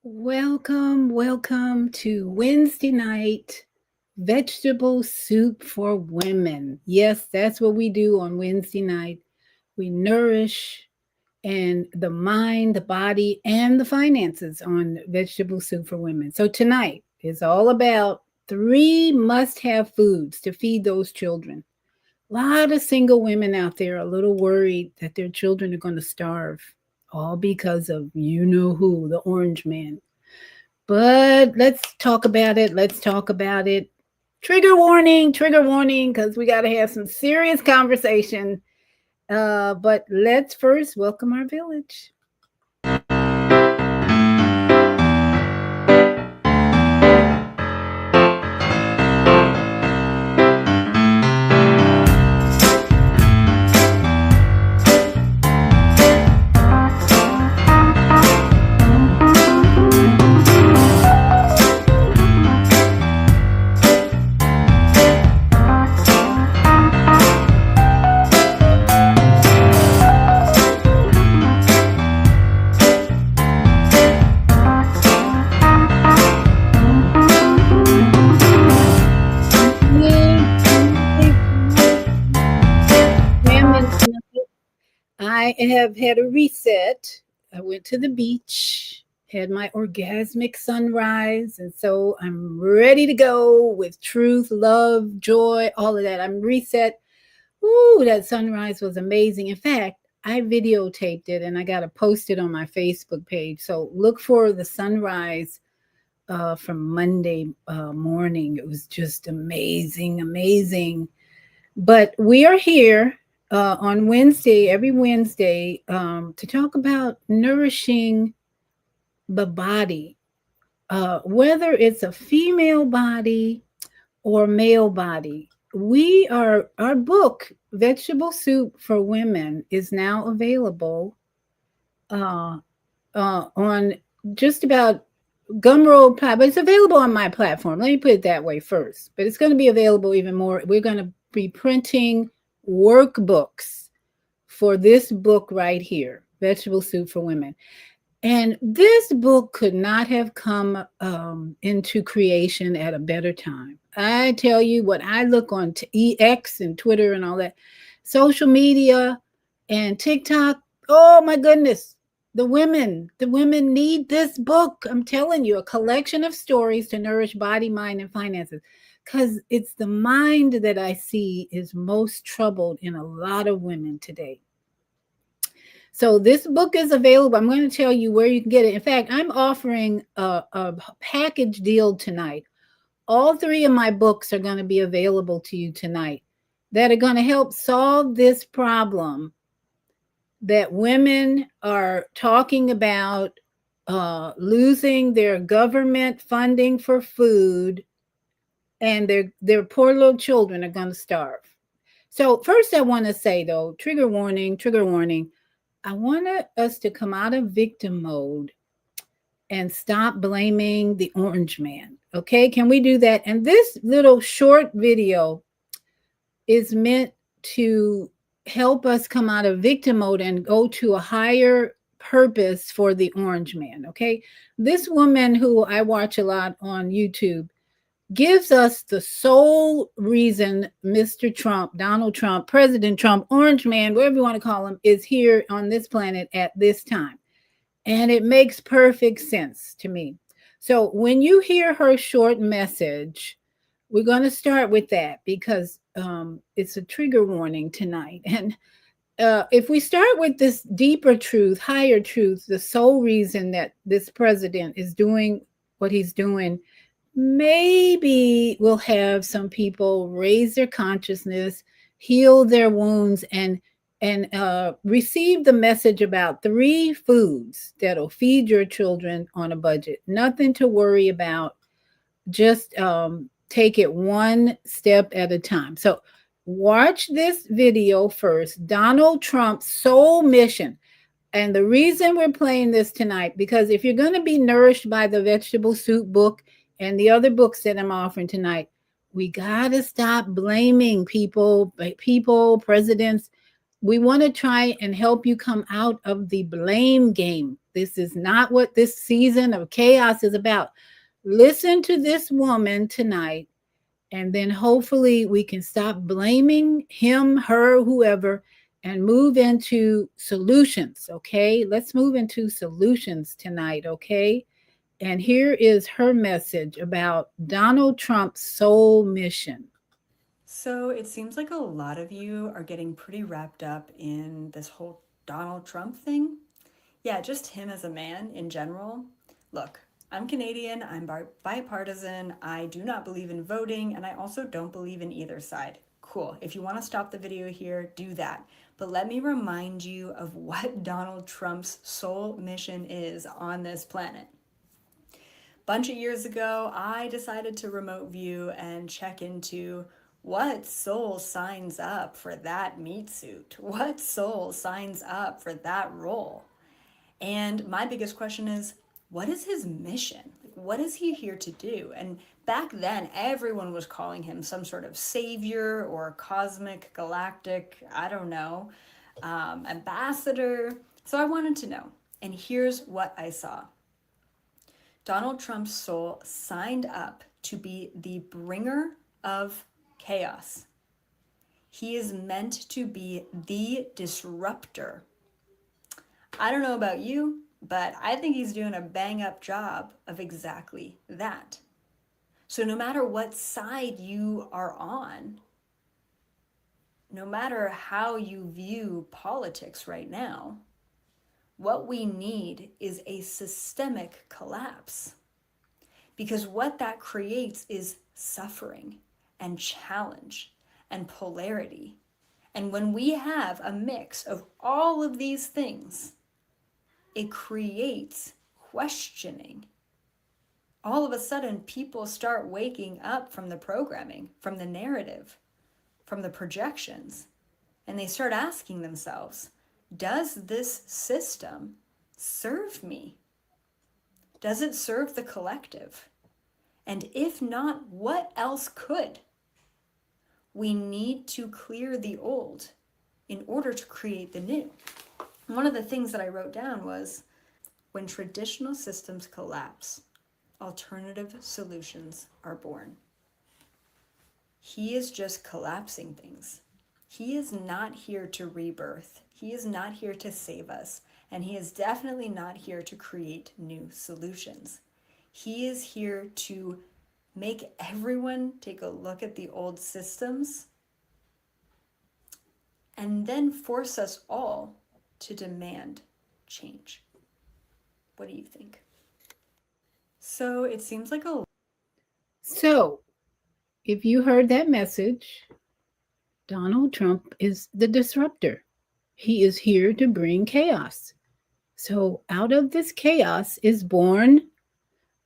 Welcome to Wednesday night vegetable soup for women. Yes, that's what we do on Wednesday night. We nourish and the mind, the body, and the finances on vegetable soup for women. So tonight is all about three must-have foods to feed those children. A lot of single women out there are a little worried that their children are going to starve, all because of you know who, the orange man. But let's talk about it. Let's talk about it. Trigger warning, because we got to have some serious conversation. But let's first welcome our village. I have had a reset. I went to the beach, had my orgasmic sunrise, and so I'm ready to go with truth, love, joy, all of that. I'm reset. Ooh, that sunrise was amazing. In fact, I videotaped it and I got to post it on my Facebook page. So look for the sunrise from Monday morning. It was just amazing, amazing. But we are here on Wednesday, every Wednesday, to talk about nourishing the body, whether it's a female body or male body. Our book, Vegetable Soup for Women, is now available uh, on just about Gumroad, but it's available on my platform. Let me put it that way first. But it's going to be available even more. We're going to be printing workbooks for this book right here, Vegetable Soup for Women. And this book could not have come into creation at a better time. I tell you what, I look on EX and Twitter and all that, social media and TikTok. Oh my goodness, the women need this book. I'm telling you, a collection of stories to nourish body, mind, and finances. Because it's the mind that I see is most troubled in a lot of women today. So this book is available. I'm going to tell you where you can get it. In fact, I'm offering a package deal tonight. All three of my books are going to be available to you tonight that are going to help solve this problem that women are talking about losing their government funding for food, and their poor little children are going to starve. So first I want to say, though, trigger warning, trigger warning. I want us to come out of victim mode and stop blaming the orange man. Okay, can we do that? And this little short video is meant to help us come out of victim mode and go to a higher purpose for the orange man. Okay, this woman who I watch a lot on YouTube gives us the sole reason Mr. Trump, Donald Trump, President Trump, Orange Man, whatever you want to call him, is here on this planet at this time. And it makes perfect sense to me. So when you hear her short message, we're going to start with that because it's a trigger warning tonight. And if we start with this deeper truth, higher truth, the sole reason that this president is doing what he's doing, maybe we'll have some people raise their consciousness, heal their wounds, and receive the message about three foods that'll feed your children on a budget. Nothing to worry about. Just take it one step at a time. So watch this video first. Donald Trump's sole mission. And the reason we're playing this tonight, because if you're going to be nourished by the vegetable soup book and the other books that I'm offering tonight, we got to stop blaming people, presidents. We want to try and help you come out of the blame game. This is not what this season of chaos is about. Listen to this woman tonight, and then hopefully we can stop blaming him, her, whoever, and move into solutions. Okay, let's move into solutions tonight. Okay, and here is her message about Donald Trump's sole mission. So it seems like a lot of you are getting pretty wrapped up in this whole Donald Trump thing. Yeah, just him as a man in general. Look, I'm Canadian, I'm bipartisan, I do not believe in voting, and I also don't believe in either side. Cool. If you want to stop the video here, do that. But let me remind you of what Donald Trump's sole mission is on this planet. Bunch of years ago, I decided to remote view and check into what soul signs up for that meat suit? What soul signs up for that role? And my biggest question is, what is his mission? What is he here to do? And back then, everyone was calling him some sort of savior or cosmic, galactic, I don't know, ambassador. So I wanted to know. And here's what I saw. Donald Trump's soul signed up to be the bringer of chaos. He is meant to be the disruptor. I don't know about you, but I think he's doing a bang up job of exactly that. So no matter what side you are on, no matter how you view politics right now, what we need is a systemic collapse. Because what that creates is suffering and challenge and polarity. And when we have a mix of all of these things, it creates questioning. All of a sudden, people start waking up from the programming, from the narrative, from the projections, and they start asking themselves, does this system serve me? Does it serve the collective? And if not, what else could? We need to clear the old in order to create the new. One of the things that I wrote down was, when traditional systems collapse, alternative solutions are born. He is just collapsing things. He is not here to rebirth. He is not here to save us. And he is definitely not here to create new solutions. He is here to make everyone take a look at the old systems and then force us all to demand change. What do you think? So it seems like a So, if you heard that message, Donald Trump is the disruptor. He is here to bring chaos. So, out of this chaos is born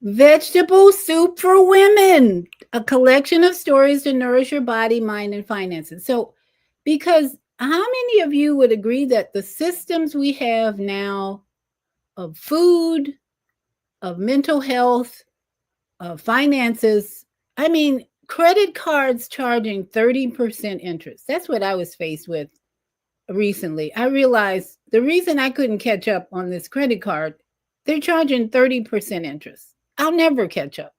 Vegetable Soup for Women, a collection of stories to nourish your body, mind, and finances. So, because how many of you would agree that the systems we have now of food, of mental health, of finances, I mean, credit cards charging 30% interest. That's what I was faced with recently. I realized the reason I couldn't catch up on this credit card, they're charging 30% interest. I'll never catch up.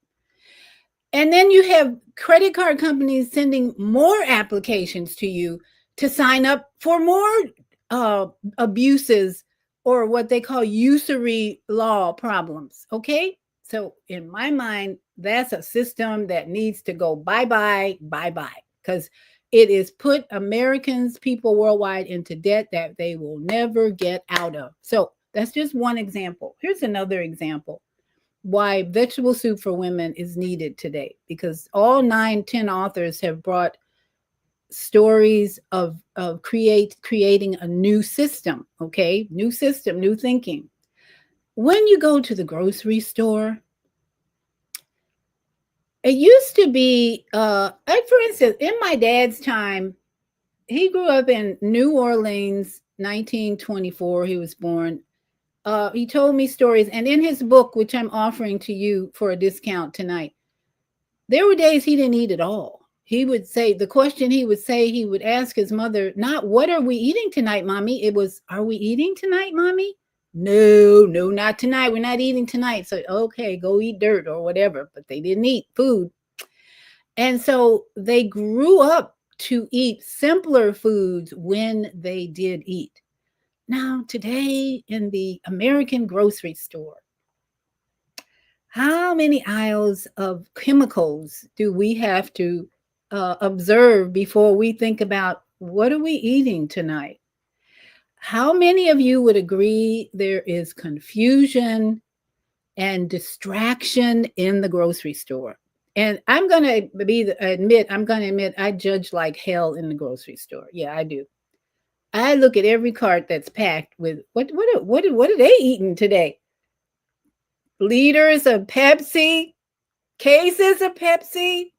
And then you have credit card companies sending more applications to you to sign up for more uh, abuses or what they call usury law problems. Okay. So, in my mind, that's a system that needs to go bye bye, bye bye, because it is put Americans, people worldwide, into debt that they will never get out of. So, that's just one example. Here's another example why Vegetable Soup for Women is needed today, because all 9, 10 authors have brought stories of creating a new system. Okay, new system, new thinking. When you go to the grocery store, it used to be like, for instance, in my dad's time, he grew up in New Orleans, 1924 he was born. He told me stories, and in his book, which I'm offering to you for a discount tonight, there were days he didn't eat at all. He would say, the question he would say, he would ask his mother, not what are we eating tonight, mommy? It was, are we eating tonight, mommy? No, no, not tonight. We're not eating tonight. So, okay, go eat dirt or whatever. But they didn't eat food. And so they grew up to eat simpler foods when they did eat. Now, today in the American grocery store, how many aisles of chemicals do we have to observe before we think about what are we eating tonight? How many of you would agree there is confusion and distraction in the grocery store? And I'm going to admit I judge like hell in the grocery store. Yeah, I do. I look at every cart that's packed with what are they eating today? Liters of Pepsi, cases of Pepsi,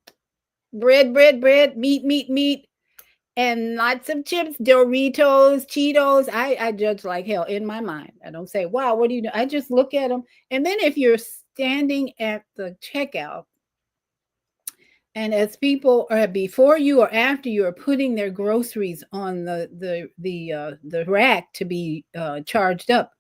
bread, meat, and lots of chips, Doritos, Cheetos. I judge like hell in my mind. I don't say, wow, what do you do? I just look at them. And then if you're standing at the checkout, and as people are before you or after you are putting their groceries on the rack to be charged up,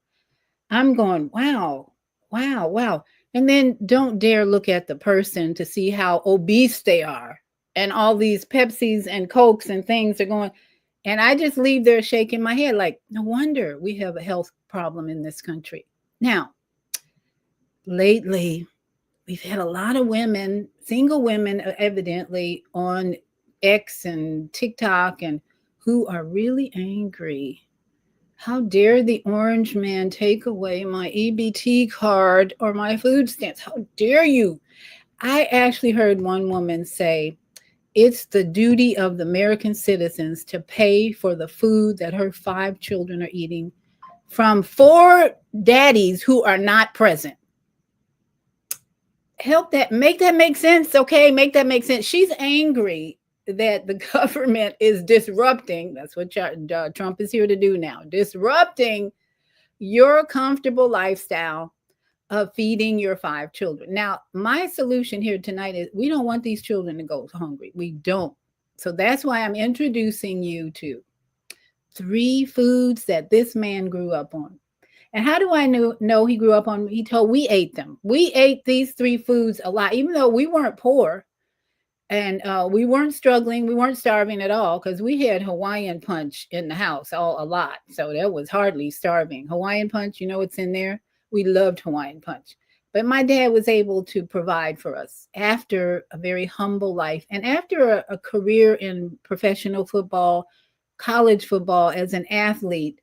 I'm going, wow, wow. And then don't dare look at the person to see how obese they are. And all these Pepsis and Cokes and things are going. And I just leave there shaking my head like, no wonder we have a health problem in this country. Now, lately, we've had a lot of women, single women, evidently on X and TikTok, and who are really angry. How dare the orange man take away my EBT card or my food stamps? How dare you? I actually heard one woman say, it's the duty of the American citizens to pay for the food that her 5 children are eating from 4 daddies who are not present. Help that make sense, okay? Make that make sense. She's angry that the government is disrupting. That's what Trump is here to do now, disrupting your comfortable lifestyle of feeding your 5 children. Now, my solution here tonight is we don't want these children to go hungry. We don't. So that's why I'm introducing you to 3 foods that this man grew up on. And how do I know he grew up on? He told we ate them. We ate these 3 foods a lot, even though we weren't poor and we weren't struggling. We weren't starving at all because we had Hawaiian punch in the house a lot. So that was hardly starving. Hawaiian punch, you know what's in there? We loved Hawaiian punch. But my dad was able to provide for us after a very humble life and after a career in professional football, college football as an athlete.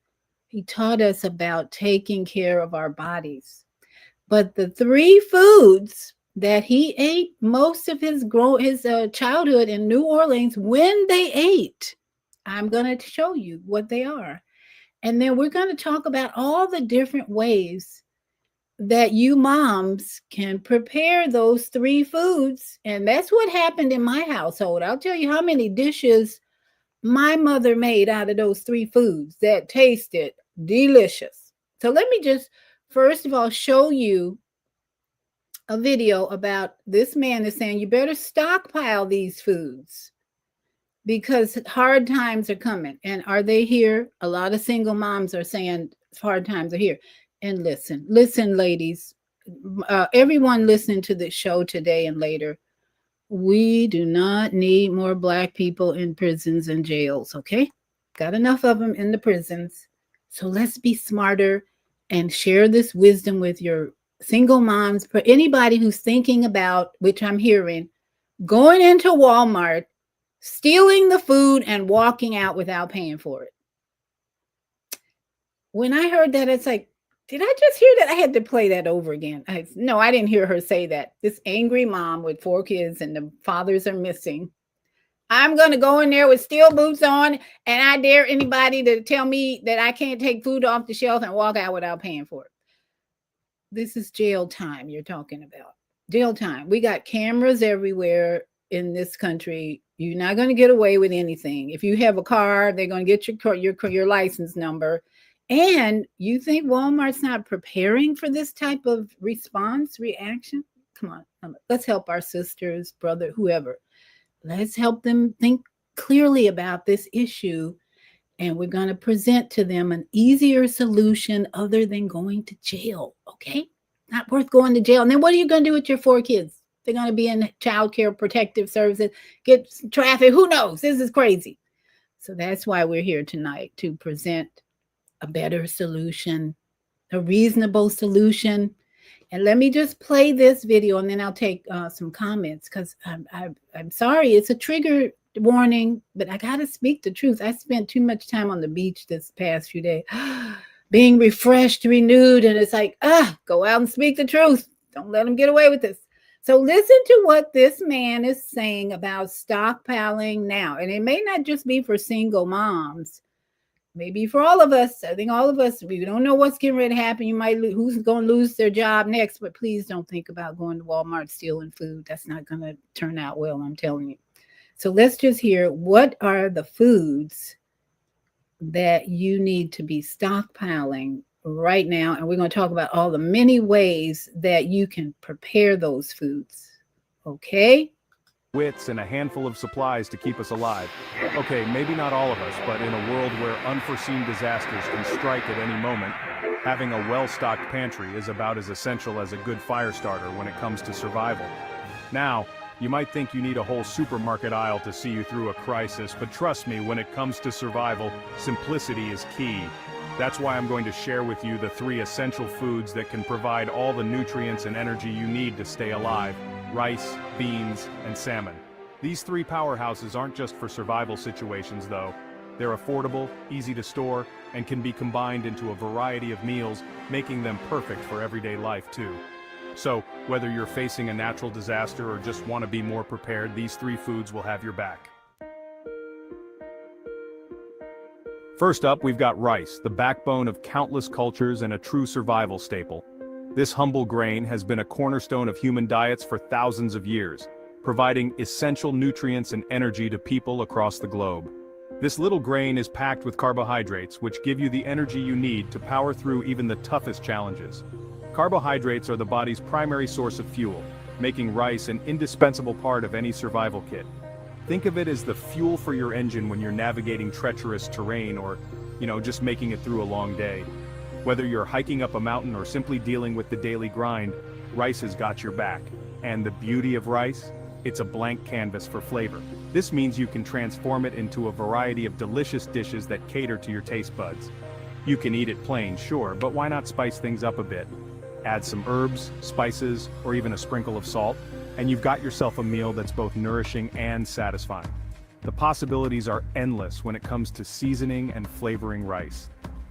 He taught us about taking care of our bodies. But the 3 foods that he ate most of his childhood in New Orleans, when they ate, I'm going to show you what they are. And then we're going to talk about all the different ways that you moms can prepare those 3 foods. And that's what happened in my household. I'll tell you how many dishes my mother made out of those 3 foods that tasted delicious. So let me just first of all show you a video about this man is saying you better stockpile these foods because hard times are coming. And are they here? A lot of single moms are saying hard times are here. And listen, ladies, everyone listening to the show today and later, we do not need more Black people in prisons and jails, okay? Got enough of them in the prisons. So let's be smarter and share this wisdom with your single moms, for anybody who's thinking about, which I'm hearing, going into Walmart, stealing the food, and walking out without paying for it. When I heard that, it's like, did I just hear that? I had to play that over again. No, I didn't hear her say that. This angry mom with 4 kids and the fathers are missing. I'm going to go in there with steel boots on, and I dare anybody to tell me that I can't take food off the shelf and walk out without paying for it. This is jail time you're talking about. Jail time. We got cameras everywhere in this country. You're not going to get away with anything. If you have a car, they're going to get your license number. And you think Walmart's not preparing for this type of response, reaction? Come on, let's help our sisters, brother, whoever. Let's help them think clearly about this issue, and we're going to present to them an easier solution other than going to jail. Okay? Not worth going to jail. And then what are you going to do with your 4 kids? They're going to be in child care protective services, get traffic. Who knows? This is crazy. So that's why we're here tonight, to present a better solution, a reasonable solution. And let me just play this video, and then I'll take some comments, because I'm sorry, it's a trigger warning, but I got to speak the truth. I spent too much time on the beach this past few days being refreshed, renewed, and it's like, go out and speak the truth. Don't let them get away with this. So listen to what this man is saying about stockpiling now. And it may not just be for single moms, maybe for all of us. I think all of us, we don't know what's getting ready to happen. You might who's going to lose their job next, but please don't think about going to Walmart stealing food. That's not going to turn out well, I'm telling you. So let's just hear, what are the foods that you need to be stockpiling right now? And we're going to talk about all the many ways that you can prepare those foods. Okay? Wits and a handful of supplies to keep us alive. Okay, maybe not all of us, but in a world where unforeseen disasters can strike at any moment, having a well-stocked pantry is about as essential as a good fire starter when it comes to survival. Now, you might think you need a whole supermarket aisle to see you through a crisis, but trust me, when it comes to survival, simplicity is key. That's why I'm going to share with you the 3 essential foods that can provide all the nutrients and energy you need to stay alive: rice, beans, and salmon. These 3 powerhouses aren't just for survival situations though. They're affordable, easy to store, and can be combined into a variety of meals, making them perfect for everyday life too. So, whether you're facing a natural disaster or just want to be more prepared, these 3 foods will have your back. First up, we've got rice, the backbone of countless cultures and a true survival staple. This humble grain has been a cornerstone of human diets for thousands of years, providing essential nutrients and energy to people across the globe. This little grain is packed with carbohydrates, which give you the energy you need to power through even the toughest challenges. Carbohydrates are the body's primary source of fuel, making rice an indispensable part of any survival kit. Think of it as the fuel for your engine when you're navigating treacherous terrain or, just making it through a long day. Whether you're hiking up a mountain or simply dealing with the daily grind, rice has got your back. And the beauty of rice? It's a blank canvas for flavor. This means you can transform it into a variety of delicious dishes that cater to your taste buds. You can eat it plain, sure, but why not spice things up a bit? Add some herbs, spices, or even a sprinkle of salt, and you've got yourself a meal that's both nourishing and satisfying. The possibilities are endless when it comes to seasoning and flavoring rice.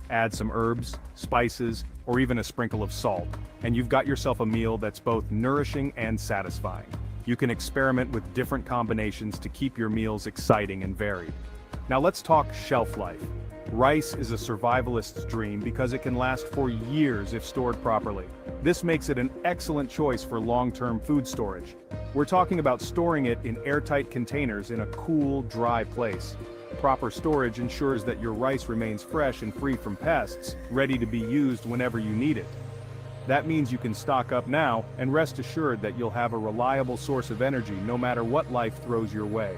Add some herbs, spices, or even a sprinkle of salt, and you've got yourself a meal that's both nourishing and satisfying. You can experiment with different combinations to keep your meals exciting and varied. Now let's talk shelf life. Rice is a survivalist's dream because it can last for years if stored properly. This makes it an excellent choice for long-term food storage. We're talking about storing it in airtight containers in a cool, dry place. Proper storage ensures that your rice remains fresh and free from pests, ready to be used whenever you need it. That means you can stock up now and rest assured that you'll have a reliable source of energy no matter what life throws your way.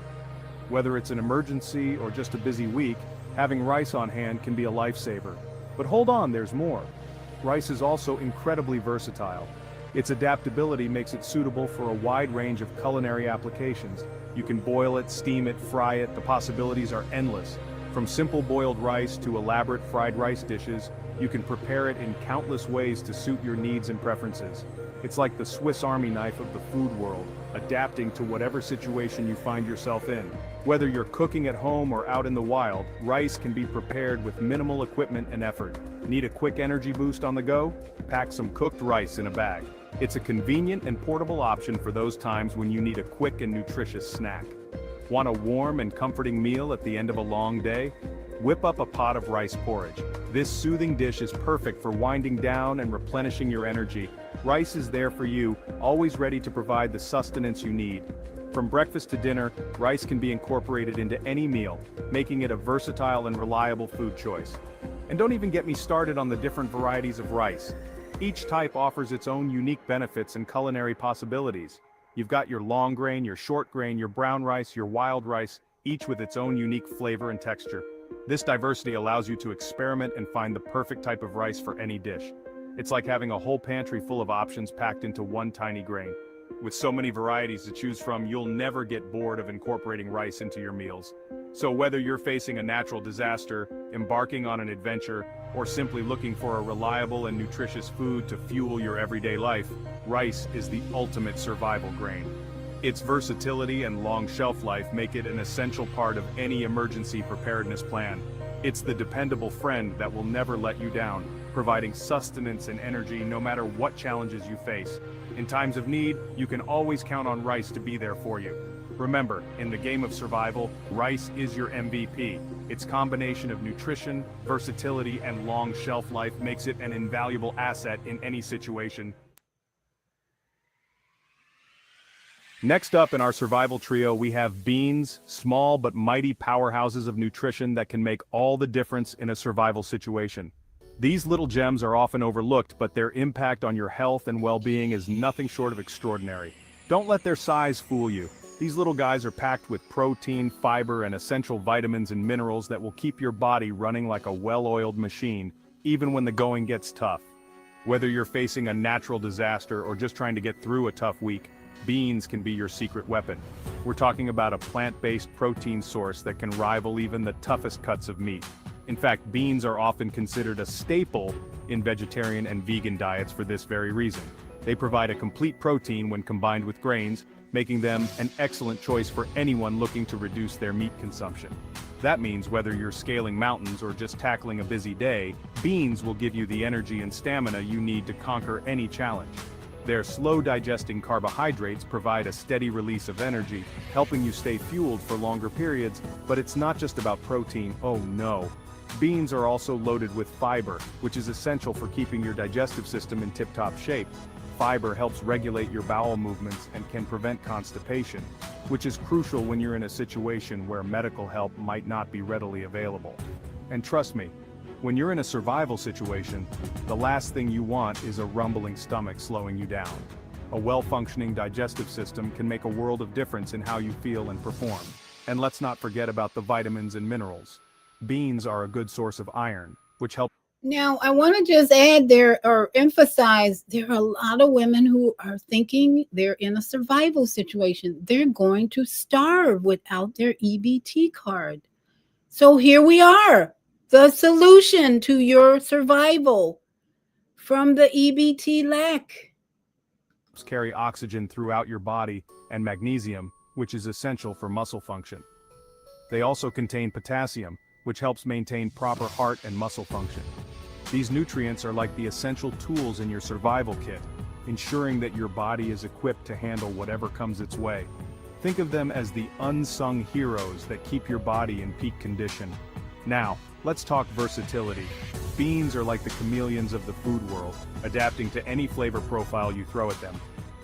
Whether it's an emergency or just a busy week, having rice on hand can be a lifesaver. But hold on, there's more. Rice is also incredibly versatile. Its adaptability makes it suitable for a wide range of culinary applications. You can boil it, steam it, fry it. The possibilities are endless. From simple boiled rice to elaborate fried rice dishes, you can prepare it in countless ways to suit your needs and preferences. It's like the Swiss Army knife of the food world, adapting to whatever situation you find yourself in. Whether you're cooking at home or out in the wild, rice can be prepared with minimal equipment and effort. Need a quick energy boost on the go? Pack some cooked rice in a bag. It's a convenient and portable option for those times when you need a quick and nutritious snack. Want a warm and comforting meal at the end of a long day? Whip up a pot of rice porridge. This soothing dish is perfect for winding down and replenishing your energy. Rice is there for you, always ready to provide the sustenance you need. From breakfast to dinner, rice can be incorporated into any meal, making it a versatile and reliable food choice. And don't even get me started on the different varieties of rice. Each type offers its own unique benefits and culinary possibilities. You've got your long grain, your short grain, your brown rice, your wild rice, each with its own unique flavor and texture. This diversity allows you to experiment and find the perfect type of rice for any dish. It's like having a whole pantry full of options packed into one tiny grain. With so many varieties to choose from, you'll never get bored of incorporating rice into your meals. So whether you're facing a natural disaster, embarking on an adventure, or simply looking for a reliable and nutritious food to fuel your everyday life, rice is the ultimate survival grain. Its versatility and long shelf life make it an essential part of any emergency preparedness plan. It's the dependable friend that will never let you down, providing sustenance and energy no matter what challenges you face. In times of need, you can always count on rice to be there for you. Remember, in the game of survival, rice is your MVP. Its combination of nutrition, versatility, and long shelf life makes it an invaluable asset in any situation. Next up in our survival trio, we have beans, small but mighty powerhouses of nutrition that can make all the difference in a survival situation. These little gems are often overlooked, but their impact on your health and well-being is nothing short of extraordinary. Don't let their size fool you. These little guys are packed with protein, fiber, and essential vitamins and minerals that will keep your body running like a well-oiled machine, even when the going gets tough. Whether you're facing a natural disaster or just trying to get through a tough week, beans can be your secret weapon. We're talking about a plant-based protein source that can rival even the toughest cuts of meat. In fact, beans are often considered a staple in vegetarian and vegan diets for this very reason. They provide a complete protein when combined with grains, making them an excellent choice for anyone looking to reduce their meat consumption. That means whether you're scaling mountains or just tackling a busy day, beans will give you the energy and stamina you need to conquer any challenge. Their slow-digesting carbohydrates provide a steady release of energy, helping you stay fueled for longer periods, but it's not just about protein, oh no. Beans are also loaded with fiber, which is essential for keeping your digestive system in tip-top shape. Fiber helps regulate your bowel movements and can prevent constipation, which is crucial when you're in a situation where medical help might not be readily available. And trust me, when you're in a survival situation, the last thing you want is a rumbling stomach slowing you down. A well-functioning digestive system can make a world of difference in how you feel and perform. And let's not forget about the vitamins and minerals. Beans are a good source of iron, which helps. Now, I want to just add there or emphasize there are a lot of women who are thinking they're in a survival situation. They're going to starve without their EBT card. So here we are, the solution to your survival from the EBT lack. Carry oxygen throughout your body and magnesium, which is essential for muscle function. They also contain potassium, which helps maintain proper heart and muscle function. These nutrients are like the essential tools in your survival kit, ensuring that your body is equipped to handle whatever comes its way. Think of them as the unsung heroes that keep your body in peak condition. Now, let's talk versatility. Beans are like the chameleons of the food world, adapting to any flavor profile you throw at them.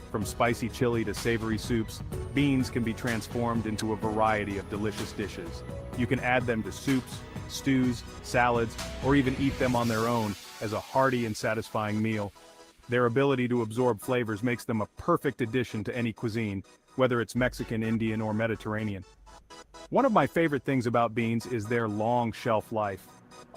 From spicy chili to savory soups, beans can be transformed into a variety of delicious dishes. You can add them to soups, stews, salads, or even eat them on their own as a hearty and satisfying meal. Their ability to absorb flavors makes them a perfect addition to any cuisine, whether it's Mexican, Indian, or Mediterranean. One of my favorite things about beans is their long shelf life.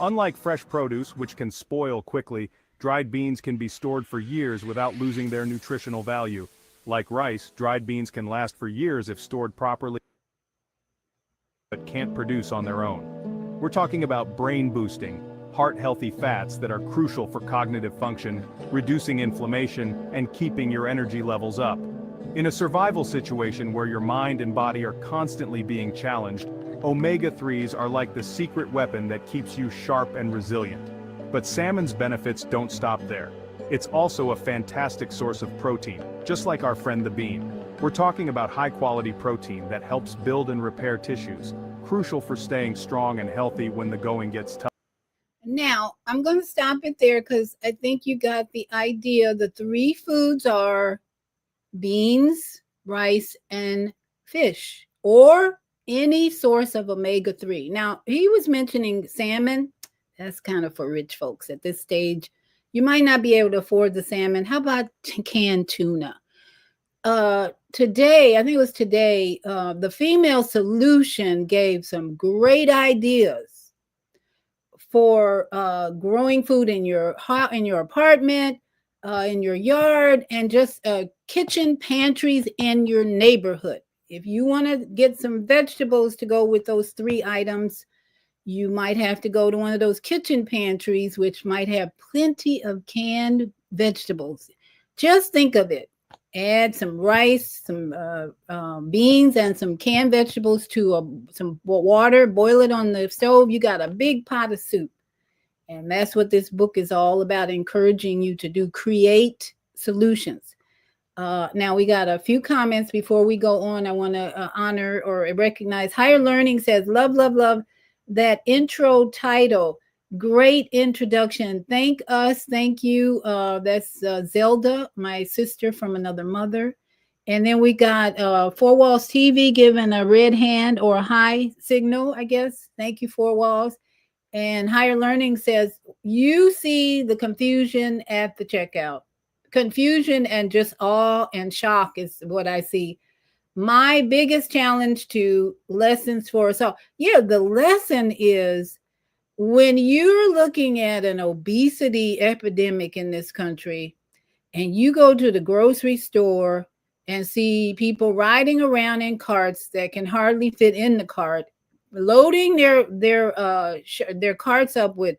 Unlike fresh produce, which can spoil quickly, dried beans can be stored for years without losing their nutritional value. Like rice, dried beans can last for years if stored properly, but can't produce on their own. We're talking about brain-boosting, heart-healthy fats that are crucial for cognitive function, reducing inflammation, and keeping your energy levels up. In a survival situation where your mind and body are constantly being challenged, omega-3s are like the secret weapon that keeps you sharp and resilient. But salmon's benefits don't stop there. It's also a fantastic source of protein, just like our friend the bean. We're talking about high-quality protein that helps build and repair tissues, crucial for staying strong and healthy when the going gets tough. Now, I'm going to stop it there because I think you got the idea. The three foods are beans, rice, and fish, or any source of omega-3. Now, he was mentioning salmon. That's kind of for rich folks at this stage. You might not be able to afford the salmon. How about canned tuna? today, I think it was today, the female solution gave some great ideas for growing food in your apartment, in your yard, and just kitchen pantries in your neighborhood. If you want to get some vegetables to go with those three items, you might have to go to one of those kitchen pantries, which might have plenty of canned vegetables. Just think of it. Add some rice, some beans, and some canned vegetables to some water. Boil it on the stove. You got a big pot of soup. And that's what this book is all about, encouraging you to do, create solutions. Now we got a few comments before we go on. I want to honor or recognize Higher Learning says, love, love, love that intro title. Great introduction. Thank us. Thank you. That's Zelda, my sister from another mother. And then we got Four Walls TV giving a red hand or a high signal, I guess. Thank you, Four Walls. And Higher Learning says, you see the confusion at the checkout. Confusion and just awe and shock is what I see. My biggest challenge to lessons for us all. Yeah, the lesson is when you're looking at an obesity epidemic in this country and you go to the grocery store and see people riding around in carts that can hardly fit in the cart, loading their carts up with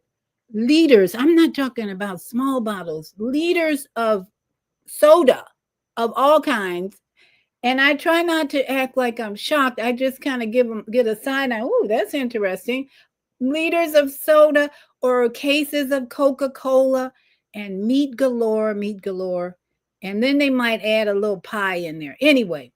liters. I'm not talking about small bottles, liters of soda of all kinds. And I try not to act like I'm shocked. I just kind of get a side eye. Oh, that's interesting. Liters of soda or cases of Coca-Cola and meat galore, meat galore. And then they might add a little pie in there. Anyway,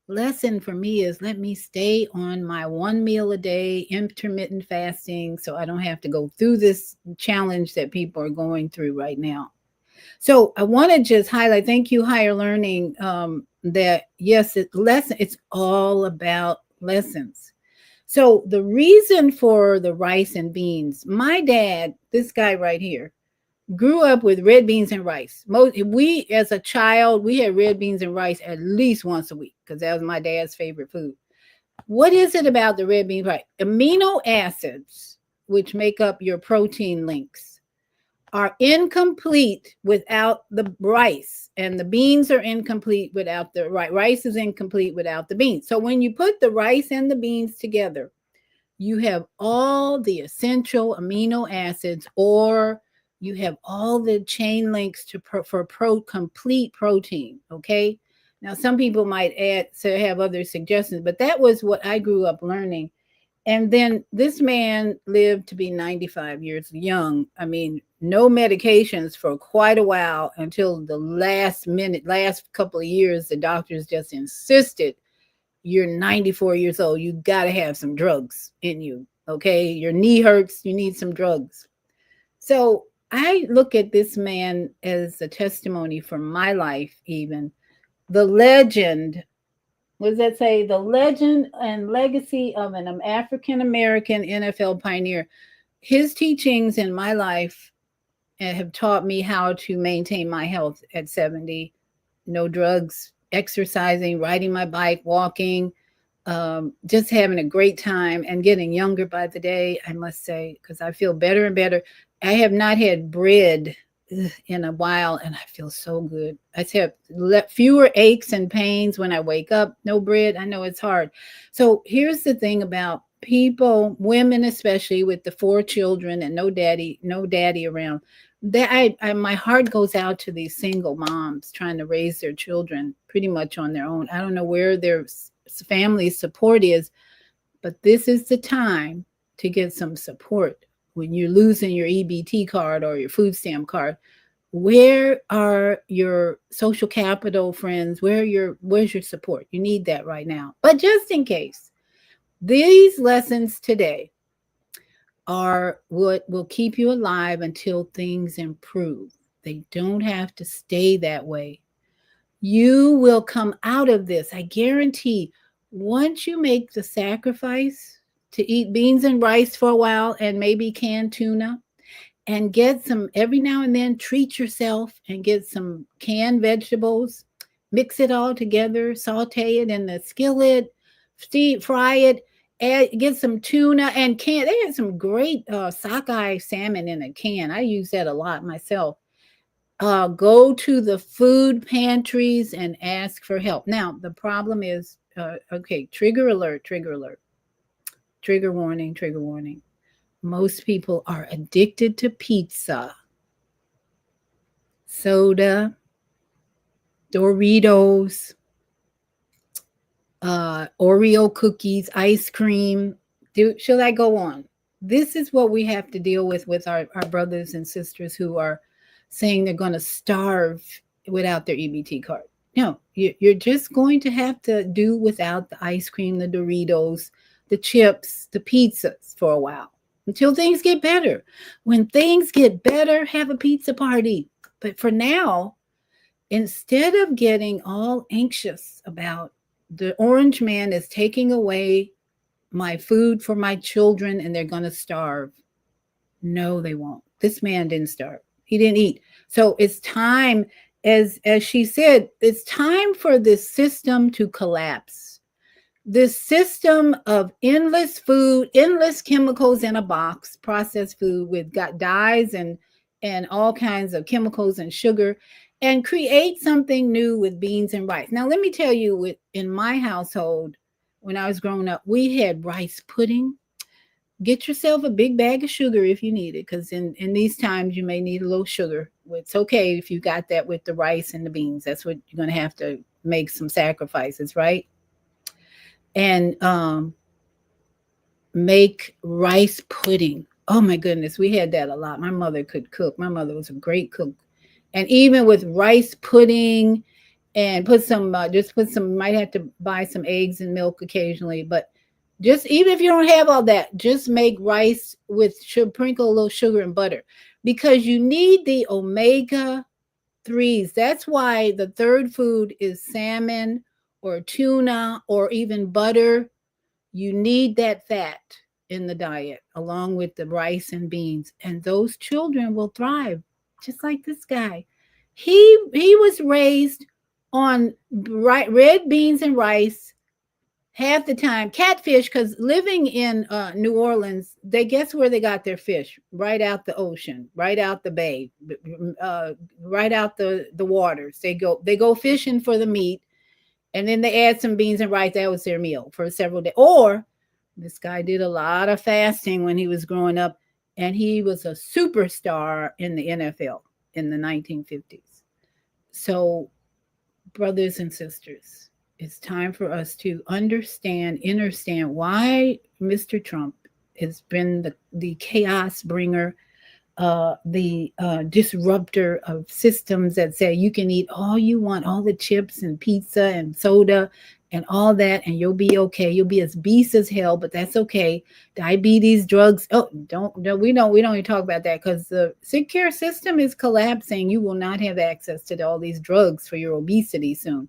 lesson for me is let me stay on my one meal a day, intermittent fasting, so I don't have to go through this challenge that people are going through right now. So I want to just highlight, thank you, Higher Learning, that yes, it's all about lessons. So the reason for the rice and beans, my dad, this guy right here, grew up with red beans and rice. We, as a child, we had red beans and rice at least once a week because that was my dad's favorite food. What is it about the red beans, right? Amino acids, which make up your protein links, are incomplete without the rice, and the beans are incomplete without the rice is incomplete without the beans. So when you put the rice and the beans together, you have all the essential amino acids, or you have all the chain links for complete protein. Okay. Now, some people might add to have other suggestions, but that was what I grew up learning. And then this man lived to be 95 years young. I mean, no medications for quite a while until the last couple of years, the doctors just insisted you're 94 years old. You got to have some drugs in you. Okay. Your knee hurts. You need some drugs. So I look at this man as a testimony from my life, even the legend. What does that say? The legend and legacy of an African American NFL pioneer. His teachings in my life have taught me how to maintain my health at 70. No drugs, exercising, riding my bike, walking, just having a great time and getting younger by the day, I must say, because I feel better and better. I have not had bread in a while and I feel so good. I have fewer aches and pains when I wake up. No bread. I know it's hard. So here's the thing about people, women especially, with the 4 children and no daddy around. That my heart goes out to these single moms trying to raise their children pretty much on their own. I don't know where their family support is, but this is the time to get some support when you're losing your EBT card or your food stamp card. Where are your social capital friends? Where's your support? You need that right now. But just in case, these lessons today are what will keep you alive until things improve. They don't have to stay that way. You will come out of this. I guarantee once you make the sacrifice to eat beans and rice for a while and maybe canned tuna and get some, every now and then treat yourself and get some canned vegetables Mix it all together, saute it in the skillet, fry it, get some tuna and can. They had some great sockeye salmon in a can. I use that a lot myself. Go to the food pantries and ask for help. Now, the problem is, okay, trigger alert, trigger alert, trigger warning, trigger warning. Most people are addicted to pizza, soda, Doritos, Oreo cookies, ice cream. Should I go on? This is what we have to deal with our brothers and sisters who are saying they're going to starve without their EBT card. No, you're just going to have to do without the ice cream, the Doritos, the chips, the pizzas for a while until things get better. When things get better, have a pizza party. But for now, instead of getting all anxious about the orange man is taking away my food for my children and they're going to starve. No, they won't. This man didn't starve. He didn't eat. So it's time, as she said, it's time for this system to collapse. This system of endless food, endless chemicals in a box, processed food with got dyes and all kinds of chemicals and sugar, and create something new with beans and rice. Now, let me tell you, in my household, when I was growing up, we had rice pudding. Get yourself a big bag of sugar if you need it, because in these times you may need a little sugar. It's okay if you got that with the rice and the beans. That's what you're going to have to make some sacrifices, right? And make rice pudding. Oh my goodness, we had that a lot. My mother could cook. My mother was a great cook. And even with rice pudding and put some, might have to buy some eggs and milk occasionally, but just even if you don't have all that, just make rice with sprinkle a little sugar and butter because you need the omega 3s. That's why the third food is salmon or tuna or even butter. You need that fat in the diet along with the rice and beans, and those children will thrive just like this guy. He was raised on red beans and rice half the time, catfish, because living in New Orleans, they guess where they got their fish? Right out the ocean, right out the bay, right out the waters. They go fishing for the meat, and then they add some beans and rice. That was their meal for several days. Or this guy did a lot of fasting when he was growing up, and he was a superstar in the NFL in the 1950s. So, brothers and sisters, it's time for us to understand why Mr. Trump has been the chaos bringer, the disruptor of systems that say you can eat all you want, all the chips and pizza and soda and all that, and you'll be okay. You'll be as beast as hell, but that's okay. Diabetes, drugs. Oh, we don't even talk about that because the sick care system is collapsing. You will not have access to all these drugs for your obesity soon.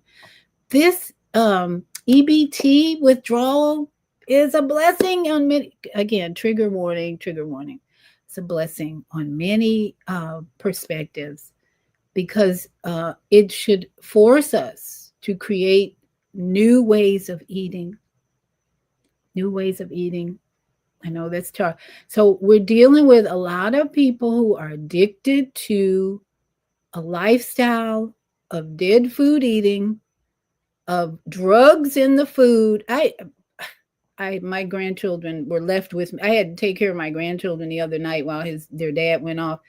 This EBT withdrawal is a blessing on many. Again, trigger warning, trigger warning. It's a blessing on many perspectives because it should force us to create new ways of eating. New ways of eating. I know that's tough. So we're dealing with a lot of people who are addicted to a lifestyle of dead food eating, of drugs in the food. My grandchildren were left with me. I had to take care of my grandchildren the other night while their dad went off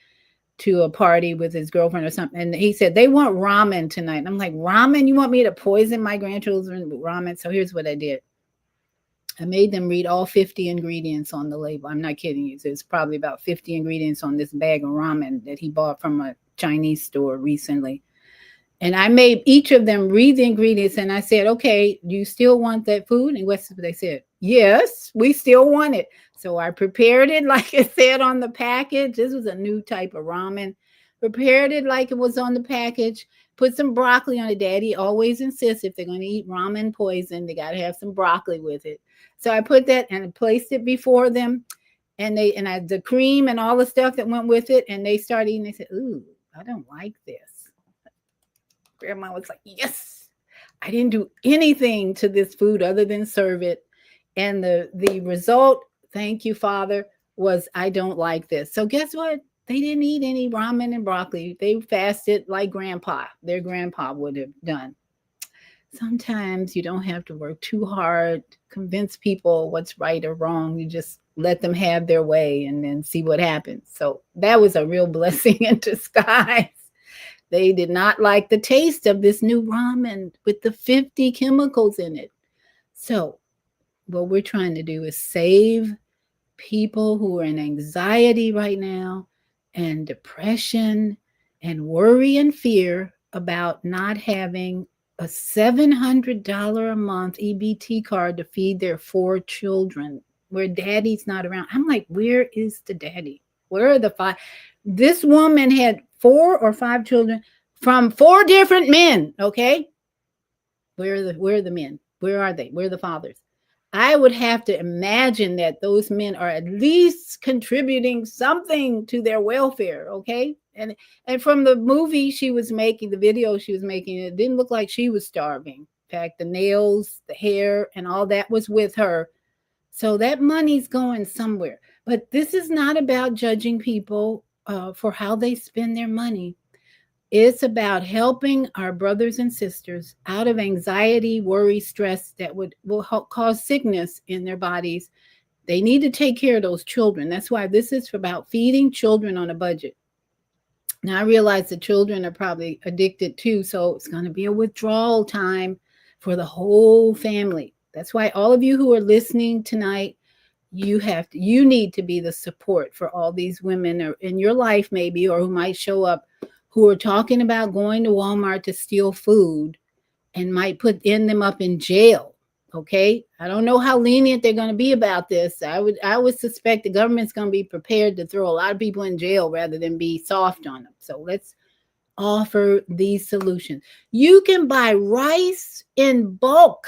to a party with his girlfriend or something. And he said, they want ramen tonight. And I'm like, ramen? You want me to poison my grandchildren with ramen? So here's what I did. I made them read all 50 ingredients on the label. I'm not kidding you. There's probably about 50 ingredients on this bag of ramen that he bought from a Chinese store recently. And I made each of them read the ingredients. And I said, okay, do you still want that food? And what they said? Yes, we still want it. So I prepared it like it said on the package. This was a new type of ramen. Prepared it like it was on the package. Put some broccoli on it. Daddy always insists if they're going to eat ramen poison, they got to have some broccoli with it. So I put that and placed it before them. And I the cream and all the stuff that went with it. And they started eating. They said, ooh, I don't like this. Grandma was like, yes, I didn't do anything to this food other than serve it. And the result, thank you, Father, was I don't like this. So guess what? They didn't eat any ramen and broccoli. They fasted like grandpa, their grandpa would have done. Sometimes you don't have to work too hard, convince people what's right or wrong. You just let them have their way and then see what happens. So that was a real blessing in disguise. They did not like the taste of this new ramen with the 50 chemicals in it. So, what we're trying to do is save people who are in anxiety right now and depression and worry and fear about not having a $700 a month EBT card to feed their 4 children where daddy's not around. I'm like, where is the daddy? Where are the 5? This woman had 4 or 5 children from 4 different men. Okay. Where are the men? Where are they? Where are the fathers? I would have to imagine that those men are at least contributing something to their welfare, okay? And from the movie she was making, the video she was making, it didn't look like she was starving. In fact, the nails, the hair, and all that was with her. So that money's going somewhere. But this is not about judging people for how they spend their money. It's about helping our brothers and sisters out of anxiety, worry, stress that will help cause sickness in their bodies. They need to take care of those children. That's why this is about feeding children on a budget. Now I realize the children are probably addicted too, so it's going to be a withdrawal time for the whole family. That's why all of you who are listening tonight, you need to be the support for all these women in your life maybe, or who might show up, who are talking about going to Walmart to steal food and might end them up in jail. Okay, I don't know how lenient they're going to be about this. I would suspect the government's going to be prepared to throw a lot of people in jail rather than be soft on them. So let's offer these solutions. You can buy rice in bulk,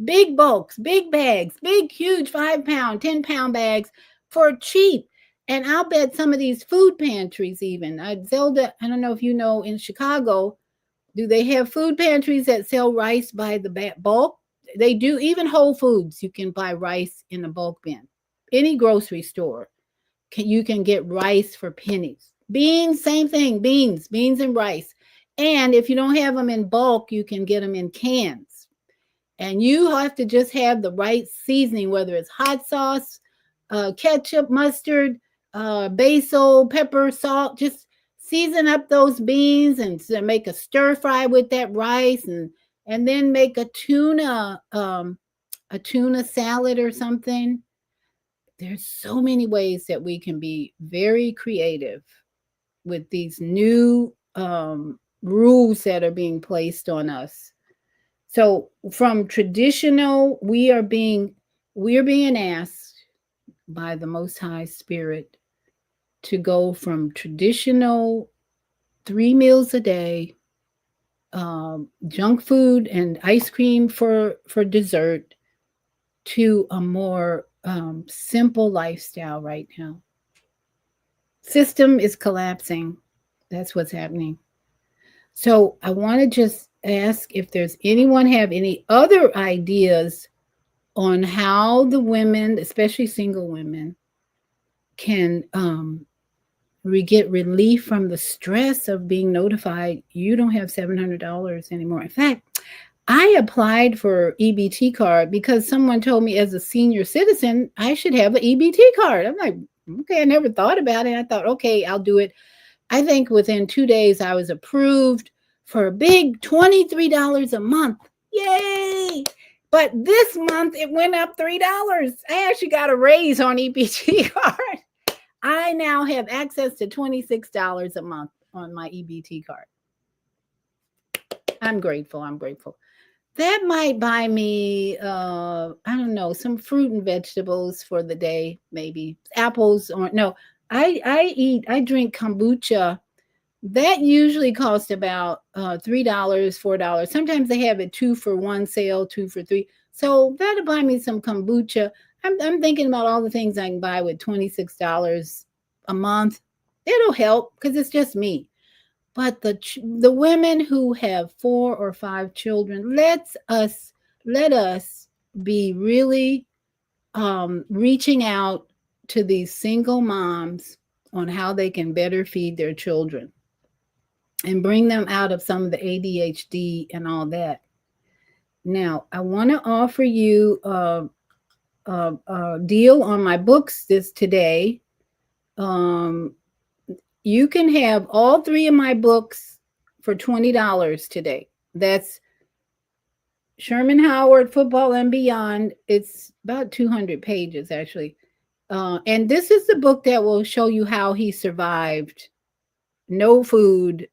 big bulks, big bags, big, huge 5 pound, 10 pound bags for cheap. And I'll bet some of these food pantries, even Zelda, I don't know if you know, in Chicago, do they have food pantries that sell rice by the bulk? They do. Even Whole Foods, you can buy rice in a bulk bin. Any grocery store, you can get rice for pennies. Beans, same thing. Beans and rice. And if you don't have them in bulk, you can get them in cans. And you have to just have the right seasoning, whether it's hot sauce, ketchup, mustard, basil, pepper, salt. Just season up those beans and make a stir fry with that rice, and then make a tuna salad or something. There's so many ways that we can be very creative with these new rules that are being placed on us. So from traditional, we're being asked by the Most High Spirit to go from traditional 3 meals a day, junk food and ice cream for dessert, to a more simple lifestyle right now. System is collapsing. That's what's happening. So I want to just ask if there's anyone have any other ideas on how the women, especially single women, can get relief from the stress of being notified you don't have $700 anymore. In fact, I applied for EBT card because someone told me as a senior citizen I should have an EBT card. I'm like, okay, I never thought about it. I thought, okay, I'll do it. I think within 2 days I was approved for a big $23 a month. Yay! But this month it went up $3. I actually got a raise on EBT card. I now have access to $26 a month on my EBT card. I'm grateful. That might buy me, I don't know, some fruit and vegetables for the day, maybe apples or no. I drink kombucha. That usually costs about $3, $4. Sometimes they have it 2 for 1 sale, 2 for 3. So that'll buy me some kombucha. I'm thinking about all the things I can buy with $26 a month. It'll help because it's just me. But the women who have 4 or 5 children, let us be really reaching out to these single moms on how they can better feed their children and bring them out of some of the ADHD and all that. Now, I want to offer you a deal on my books this today. Um, you can have all three of my books for $20 today. That's Sherman Howard, Football and Beyond. It's about 200 pages, actually. And this is the book that will show you how he survived no food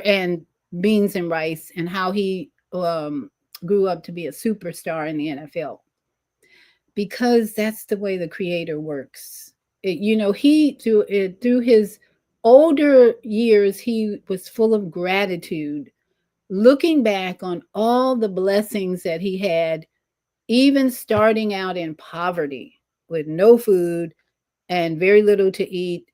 and beans and rice, and how he grew up to be a superstar in the NFL, because that's the way the creator works. He through his older years, he was full of gratitude, looking back on all the blessings that he had, even starting out in poverty with no food and very little to eat,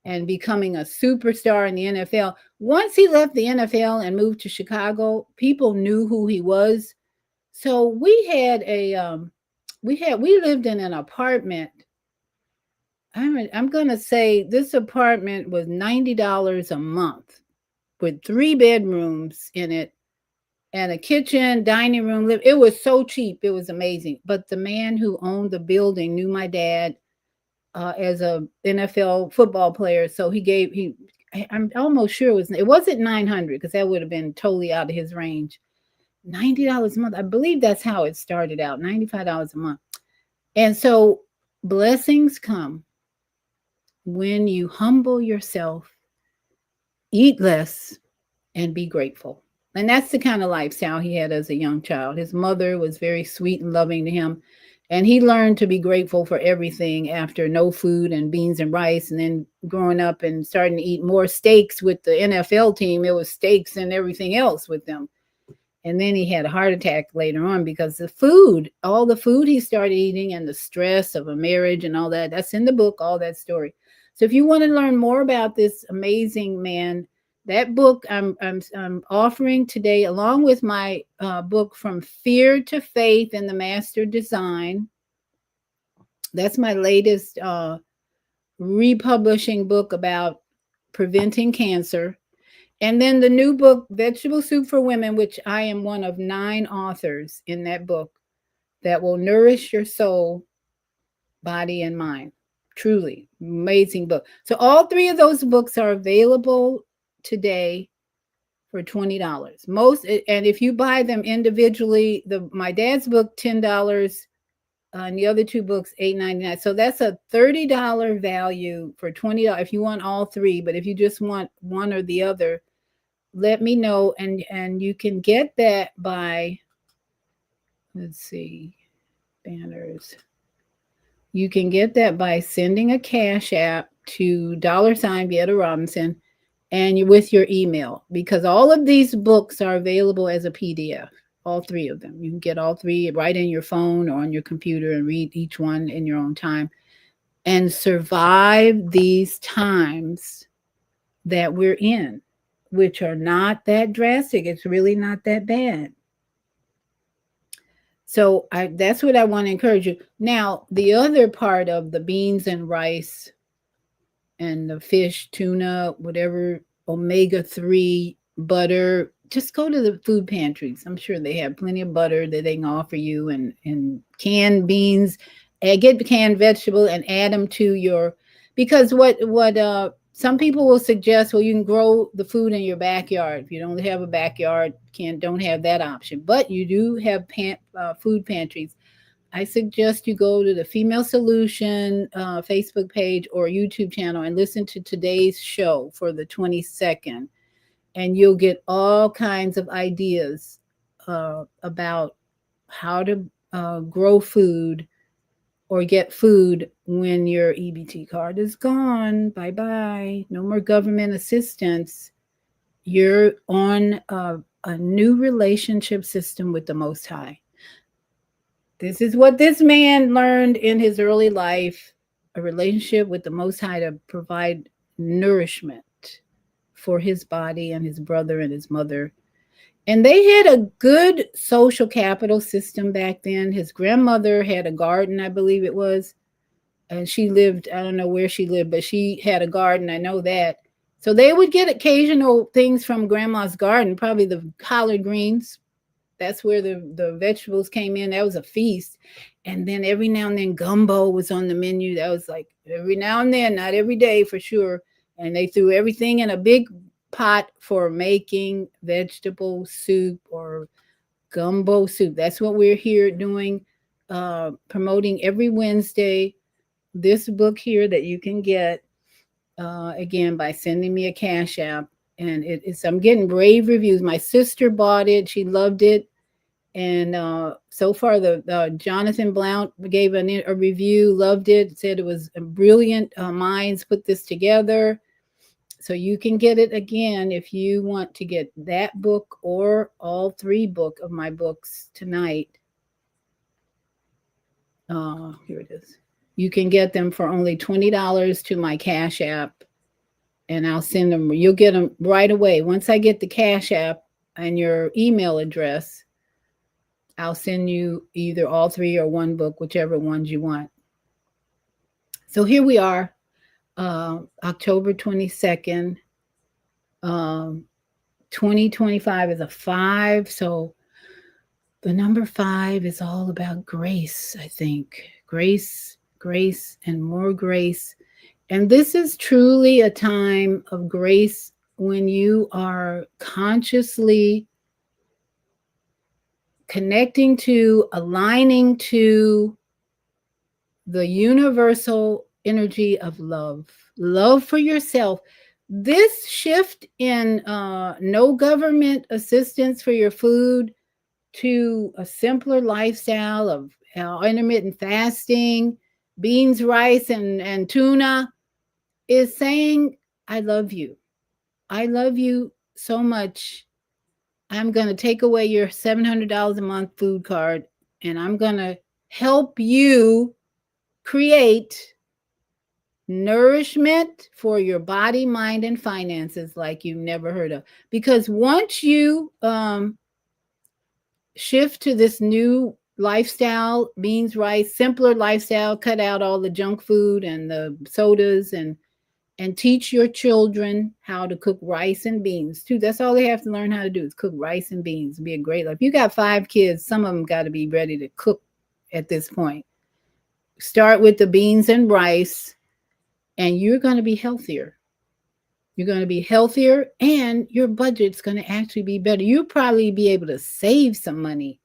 and becoming a superstar in the NFL. Once he left the NFL and moved to Chicago, people knew who he was. So we lived in an apartment. I'm gonna say this apartment was $90 a month with 3 bedrooms in it and a kitchen, dining room. It was so cheap. It was amazing. But the man who owned the building knew my dad as a NFL football player. So I'm almost sure it wasn't 900, because that would have been totally out of his range. $90 a month. I believe that's how it started out. $95 a month. And so blessings come when you humble yourself, eat less, and be grateful. And that's the kind of lifestyle he had as a young child. His mother was very sweet and loving to him. And he learned to be grateful for everything after no food and beans and rice. And then growing up and starting to eat more steaks with the NFL team, it was steaks and everything else with them. And then he had a heart attack later on because all the food he started eating, and the stress of a marriage and all that, that's in the book, all that story. So if you want to learn more about this amazing man, that book I'm offering today, along with my book From Fear to Faith in the Master Design. That's my latest republishing book about preventing cancer. And then the new book, Vegetable Soup for Women, which I am one of 9 authors in that book, that will nourish your soul, body, and mind. Truly amazing book. So all 3 of those books are available today for $20. And if you buy them individually, my dad's book $10, and the other 2 books $8.99. So that's a $30 value for $20 if you want all 3. But if you just want one or the other, let me know, and you can get that by, let's see, banners. You can get that by sending a cash app to $Vieta Robinson, and with your email, because all of these books are available as a PDF, all 3 of them. You can get all 3 right in your phone or on your computer and read each one in your own time and survive these times that we're in, which are not that drastic. It's really not that bad. So that's what I want to encourage you. Now, the other part of the beans and rice and the fish, tuna, whatever, omega-3, butter, just go to the food pantries. I'm sure they have plenty of butter that they can offer you, and canned beans. Get the canned vegetable and add them to your, because what some people will suggest, well, you can grow the food in your backyard. If you don't have a backyard, don't have that option, but you do have food pantries. I suggest you go to the Female Solution Facebook page or YouTube channel and listen to today's show for the 22nd, and you'll get all kinds of ideas about how to grow food or get food when your EBT card is gone. Bye-bye. No more government assistance. You're on a new relationship system with the Most High. This is what this man learned in his early life, a relationship with the Most High to provide nourishment, for his body and his brother and his mother. And they had a good social capital system back then. His grandmother had a garden, I believe it was. And she lived, I don't know where she lived, but she had a garden. I know that. So they would get occasional things from grandma's garden, probably the collard greens. That's where the vegetables came in. That was a feast. And then every now and then gumbo was on the menu. That was like every now and then, not every day for sure. And they threw everything in a big pot for making vegetable soup or gumbo soup. That's what we're here doing, promoting every Wednesday. This book here that you can get, again, by sending me a cash app. And I'm getting rave reviews. My sister bought it. She loved it. And so far, the Jonathan Blount gave a review, loved it, said it was a brilliant minds put this together. So you can get it again if you want to get that book or all three book of my books tonight. Here it is. You can get them for only $20 to my Cash App, and I'll send them. You'll get them right away. Once I get the Cash App and your email address, I'll send you either all three or one book, whichever ones you want. So here we are, October 22nd. 2025 is a 5. So the number 5 is all about grace, I think. Grace, grace, and more grace. And this is truly a time of grace when you are consciously connecting to, aligning to the universal energy of love for yourself. This shift in no government assistance for your food to a simpler lifestyle of intermittent fasting, beans, rice, and tuna is saying, I love you. I love you so much. I'm going to take away your $700 a month food card and I'm going to help you create nourishment for your body, mind, and finances like you've never heard of. Because once you shift to this new lifestyle, beans, rice, simpler lifestyle, cut out all the junk food and the sodas and teach your children how to cook rice and beans too. That's all they have to learn how to do is cook rice and beans. Be a great life. You got 5 kids, some of them got to be ready to cook at this point. Start with the beans and rice, and you're going to be healthier. You're going to be healthier, and your budget's going to actually be better. You'll probably be able to save some money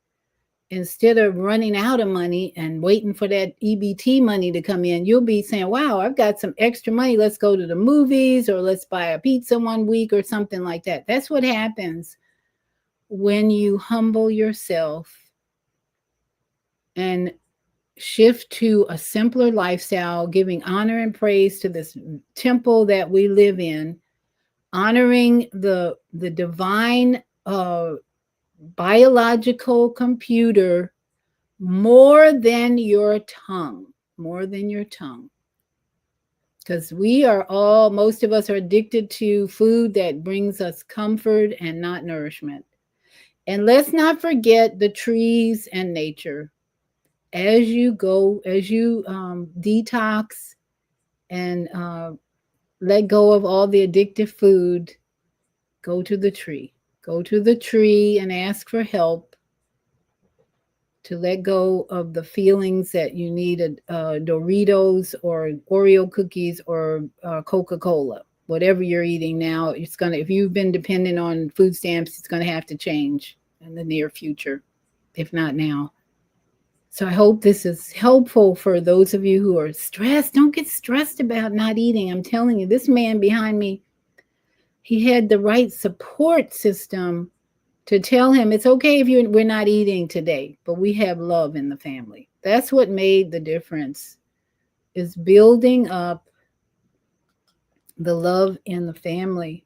instead of running out of money and waiting for that EBT money to come in. You'll be saying, wow, I've got some extra money. Let's go to the movies or let's buy a pizza one week or something like that. That's what happens when you humble yourself and shift to a simpler lifestyle, giving honor and praise to this temple that we live in, honoring the divine biological computer more than your tongue, because we are all, most of us are addicted to food that brings us comfort and not nourishment. And let's not forget the trees and nature. As you detox and let go of all the addictive food, go to the tree. Go to the tree and ask for help to let go of the feelings that you need Doritos or Oreo cookies or Coca-Cola. Whatever you're eating now, if you've been dependent on food stamps, it's going to have to change in the near future, if not now. So I hope this is helpful for those of you who are stressed. Don't get stressed about not eating. I'm telling you, this man behind me, he had the right support system to tell him it's okay if we're not eating today, but we have love in the family. That's what made the difference, is building up the love in the family.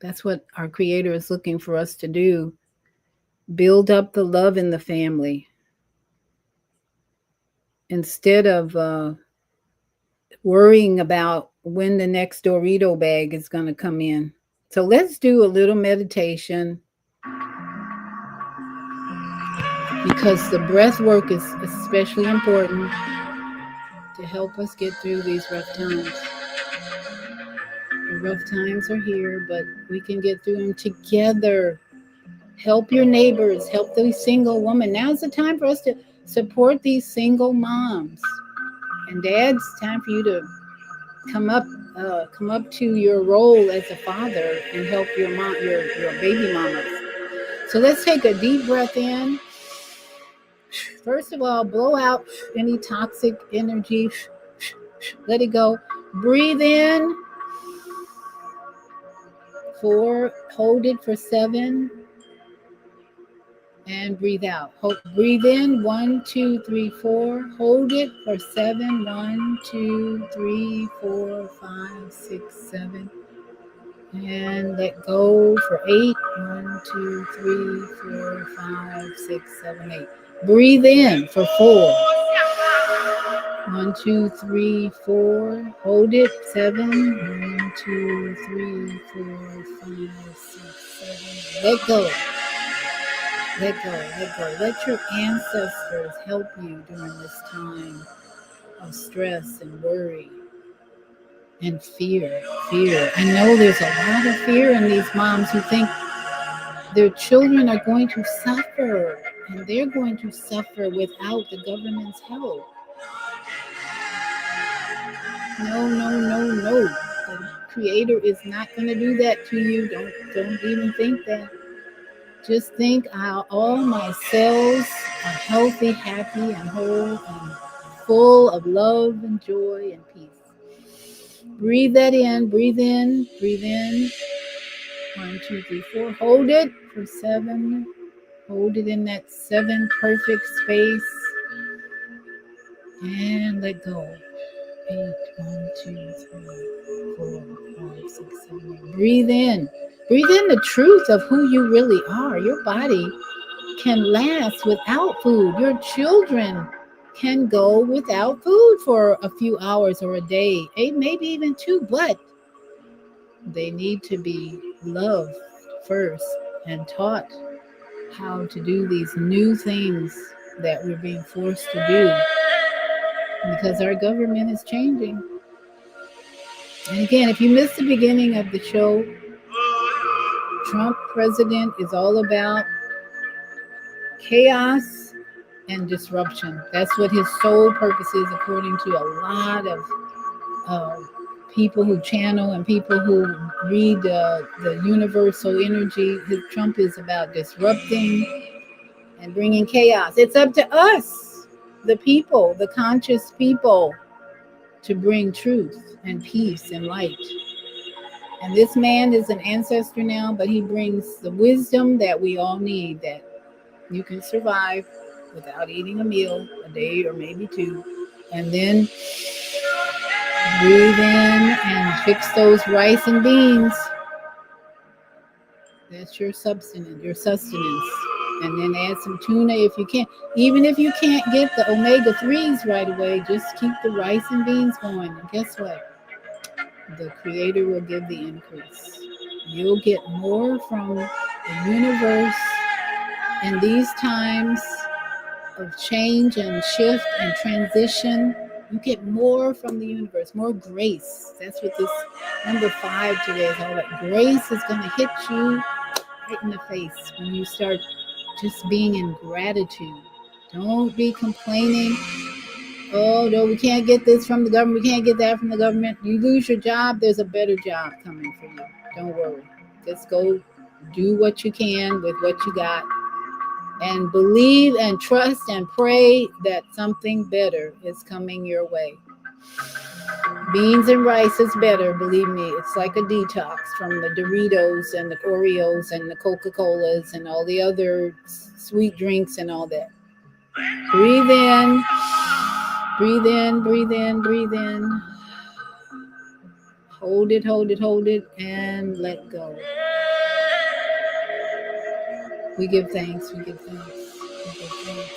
That's what our Creator is looking for us to do. Build up the love in the family instead of worrying about when the next Dorito bag is going to come in. So let's do a little meditation because the breath work is especially important to help us get through these rough times. The rough times are here, but we can get through them together. Help your neighbors, help these single women. Now's the time for us to support these single moms. And dads, time for you to come up come up to your role as a father and help your mom, your baby mamas. So let's take a deep breath in. First of all, blow out any toxic energy. Let it go. Breathe in 4, hold it for 7, and breathe out. Breathe in 1, 2, 3, 4. Hold it for 7. 1, 2, 3, 4, 5, 6, 7. And let go for 8. 1, 2, 3, 4, 5, 6, 7, 8. Breathe in for 4. 1, 2, 3, 4. Hold it. 7. 1, 2, 3, 4, 5, 6, 7. Let go. Let go. Let go. Let your ancestors help you during this time of stress and worry and fear. Fear. I know there's a lot of fear in these moms who think their children are going to suffer, and they're going to suffer without the government's help. No, no, no, no. The Creator is not going to do that to you. Don't even think that. Just think how all my cells are healthy, happy, and whole, and full of love and joy and peace. Breathe that in. Breathe in. Breathe in. 1, 2, 3, 4. Hold it for 7. Hold it in that 7 perfect space. And let go. 8, 1, 2, 3, 4, 5, 6, 7, 8. Breathe in. Breathe in the truth of who you really are. Your body can last without food. Your children can go without food for a few hours or a day, maybe even 2, but they need to be loved first and taught how to do these new things that we're being forced to do because our government is changing. And again, if you missed the beginning of the show, Trump president is all about chaos and disruption. That's what his sole purpose is, according to a lot of uh, people who channel and people who read the universal energy. Trump is about disrupting and bringing chaos. It's up to us, the people, the conscious people, to bring truth and peace and light. And this man is an ancestor now, but he brings the wisdom that we all need, that you can survive without eating a meal a day or maybe 2. And then breathe in and fix those rice and beans. That's your sustenance. And then add some tuna if you can. Even if you can't get the omega-3s right away, just keep the rice and beans going. And guess what? The Creator will give the increase. You'll get more from the universe in these times of change and shift and transition. You get more from the universe, more grace. That's what this number 5 today is all about. Grace is going to hit you right in the face when you start just being in gratitude. Don't be complaining. Oh, no, we can't get this from the government. We can't get that from the government. You lose your job, there's a better job coming for you. Don't worry. Just go do what you can with what you got. And believe and trust and pray that something better is coming your way. Beans and rice is better, believe me. It's like a detox from the Doritos and the Oreos and the Coca-Colas and all the other sweet drinks and all that. Breathe in, breathe in, breathe in, breathe in. Hold it, hold it, hold it, and let go. We give thanks, we give thanks, we give thanks.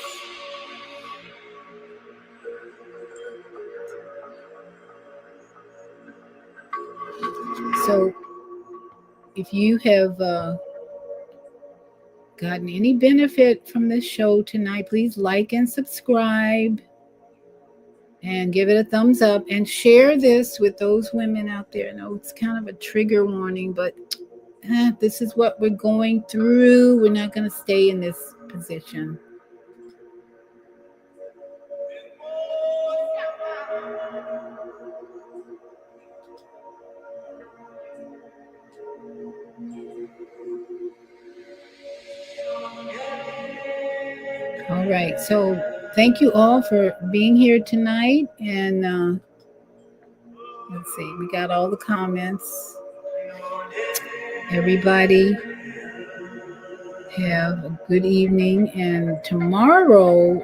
So if you have gotten any benefit from this show tonight, please like and subscribe and give it a thumbs up and share this with those women out there. I know it's kind of a trigger warning, but this is what we're going through. We're not going to stay in this position. All right. So thank you all for being here tonight. And let's see, we got all the comments. Everybody have a good evening. And tomorrow,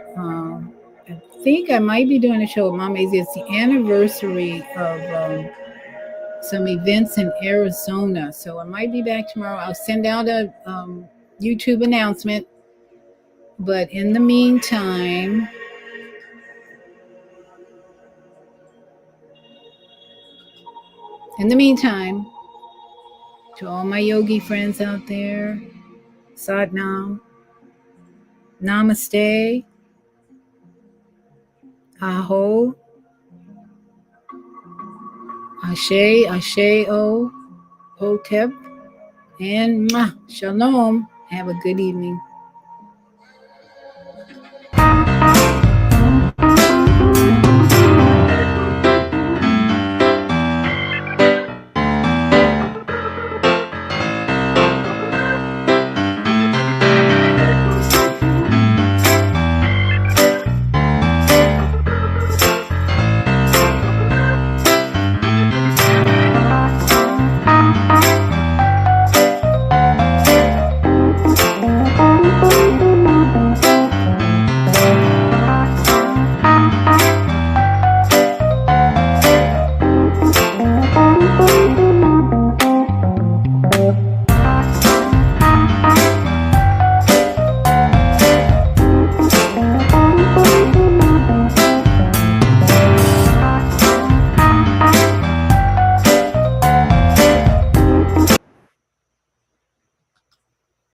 I think I might be doing a show with Mom Maisie. It's the anniversary of some events in Arizona. So I might be back tomorrow. I'll send out a YouTube announcement. But in the meantime, to all my yogi friends out there, Satnam, Namaste, Aho, Ashe, Ashe O, Hotep, and Shalom. Have a good evening.